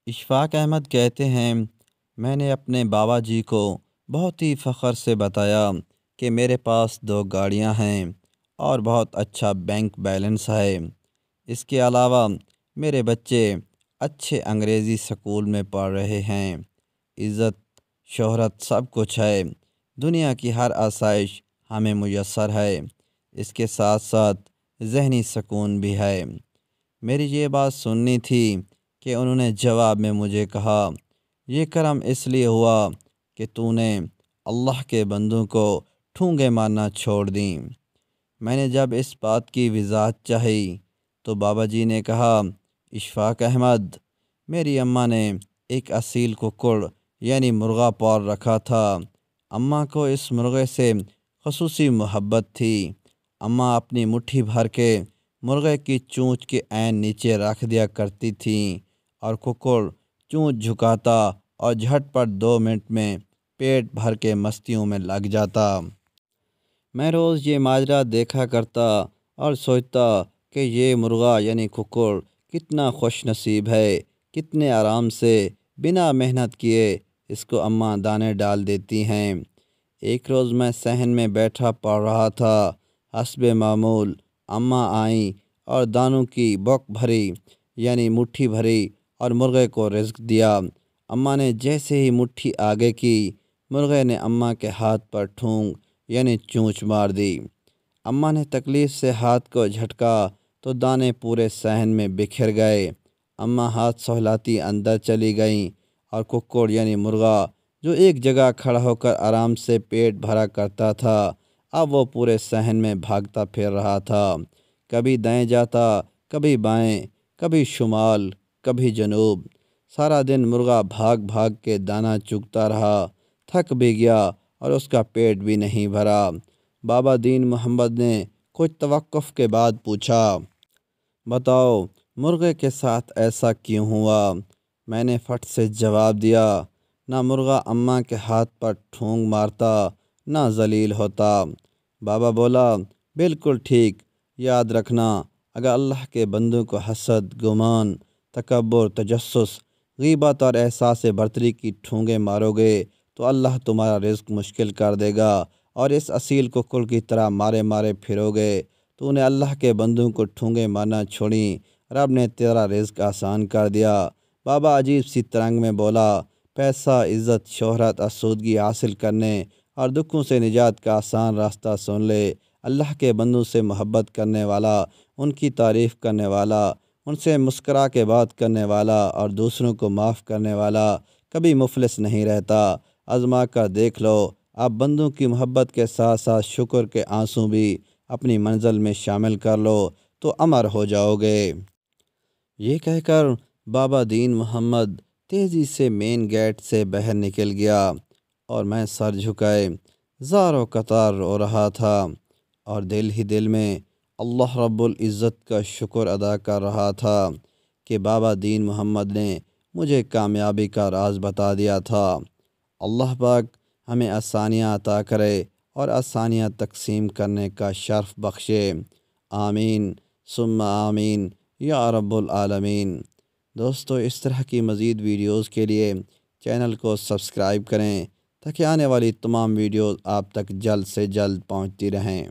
اشفاق احمد کہتے ہیں، میں نے اپنے بابا جی کو بہت ہی فخر سے بتایا کہ میرے پاس 2 گاڑیاں ہیں اور بہت اچھا بینک بیلنس ہے۔ اس کے علاوہ میرے بچے اچھے انگریزی سکول میں پڑھ رہے ہیں۔ عزت، شہرت سب کچھ ہے، دنیا کی ہر آسائش ہمیں میسر ہے، اس کے ساتھ ساتھ ذہنی سکون بھی ہے۔ میری یہ بات سننی تھی کہ انہوں نے جواب میں مجھے کہا، یہ کرم اس لیے ہوا کہ تو نے اللہ کے بندوں کو ٹھونگے مارنا چھوڑ دیں۔ میں نے جب اس بات کی وضاحت چاہی تو بابا جی نے کہا، اشفاق احمد، میری اماں نے ایک اصیل ککڑ یعنی مرغا پال رکھا تھا۔ اماں کو اس مرغے سے خصوصی محبت تھی۔ اماں اپنی مٹھی بھر کے مرغے کی چونچ کے عین نیچے رکھ دیا کرتی تھیں اور ککڑ چونچ جھکاتا اور جھٹ پٹ 2 منٹ میں پیٹ بھر کے مستیوں میں لگ جاتا۔ میں روز یہ ماجرا دیکھا کرتا اور سوچتا کہ یہ مرغا یعنی ککڑ کتنا خوش نصیب ہے، کتنے آرام سے بنا محنت کیے اس کو اماں دانے ڈال دیتی ہیں۔ ایک روز میں صحن میں بیٹھا پڑھ رہا تھا، حسب معمول اماں آئیں اور دانوں کی بوک بھری یعنی مٹھی بھری اور مرغے کو رزق دیا۔ اماں نے جیسے ہی مٹھی آگے کی، مرغے نے اماں کے ہاتھ پر ٹھونگ یعنی چونچ مار دی۔ اماں نے تکلیف سے ہاتھ کو جھٹکا تو دانے پورے صحن میں بکھر گئے۔ اماں ہاتھ سہلاتی اندر چلی گئیں اور ککڑ یعنی مرغا جو ایک جگہ کھڑا ہو کر آرام سے پیٹ بھرا کرتا تھا، اب وہ پورے صحن میں بھاگتا پھر رہا تھا۔ کبھی دائیں جاتا، کبھی بائیں، کبھی شمال، کبھی جنوب۔ سارا دن مرغا بھاگ بھاگ کے دانہ چگتا رہا، تھک بھی گیا اور اس کا پیٹ بھی نہیں بھرا۔ بابا دین محمد نے کچھ توقف کے بعد پوچھا، بتاؤ مرغے کے ساتھ ایسا کیوں ہوا؟ میں نے فٹ سے جواب دیا، نہ مرغا اماں کے ہاتھ پر ٹھونگ مارتا، نہ ذلیل ہوتا۔ بابا بولا، بالکل ٹھیک، یاد رکھنا، اگر اللہ کے بندوں کو حسد، گمان، تکبر، تجسس، غیبت اور احساس برتری کی ٹھونگیں مارو گے تو اللہ تمہارا رزق مشکل کر دے گا، اور اس اصیل ککڑ کی طرح مارے مارے پھرو گے۔ تو نے اللہ کے بندوں کو ٹھونگیں مارنا چھوڑیں، رب نے تیرا رزق آسان کر دیا۔ بابا عجیب سی ترنگ میں بولا، پیسہ، عزت، شہرت، آسودگی حاصل کرنے اور دکھوں سے نجات کا آسان راستہ سن لے۔ اللہ کے بندوں سے محبت کرنے والا، ان کی تعریف کرنے والا، ان سے مسکرا کے بات کرنے والا اور دوسروں کو معاف کرنے والا کبھی مفلس نہیں رہتا۔ آزما کر دیکھ لو، آپ بندوں کی محبت کے ساتھ ساتھ شکر کے آنسوں بھی اپنی منزل میں شامل کر لو تو امر ہو جاؤ گے۔ یہ کہہ کر بابا دین محمد تیزی سے مین گیٹ سے باہر نکل گیا اور میں سر جھکائے زار و قطار رو رہا تھا اور دل ہی دل میں اللہ رب العزت کا شکر ادا کر رہا تھا کہ بابا دین محمد نے مجھے کامیابی کا راز بتا دیا تھا۔ اللہ پاک ہمیں آسانیاں عطا کرے اور آسانیاں تقسیم کرنے کا شرف بخشے، آمین ثم آمین یا رب العالمین۔ دوستو، اس طرح کی مزید ویڈیوز کے لیے چینل کو سبسکرائب کریں تاکہ آنے والی تمام ویڈیوز آپ تک جلد سے جلد پہنچتی رہیں۔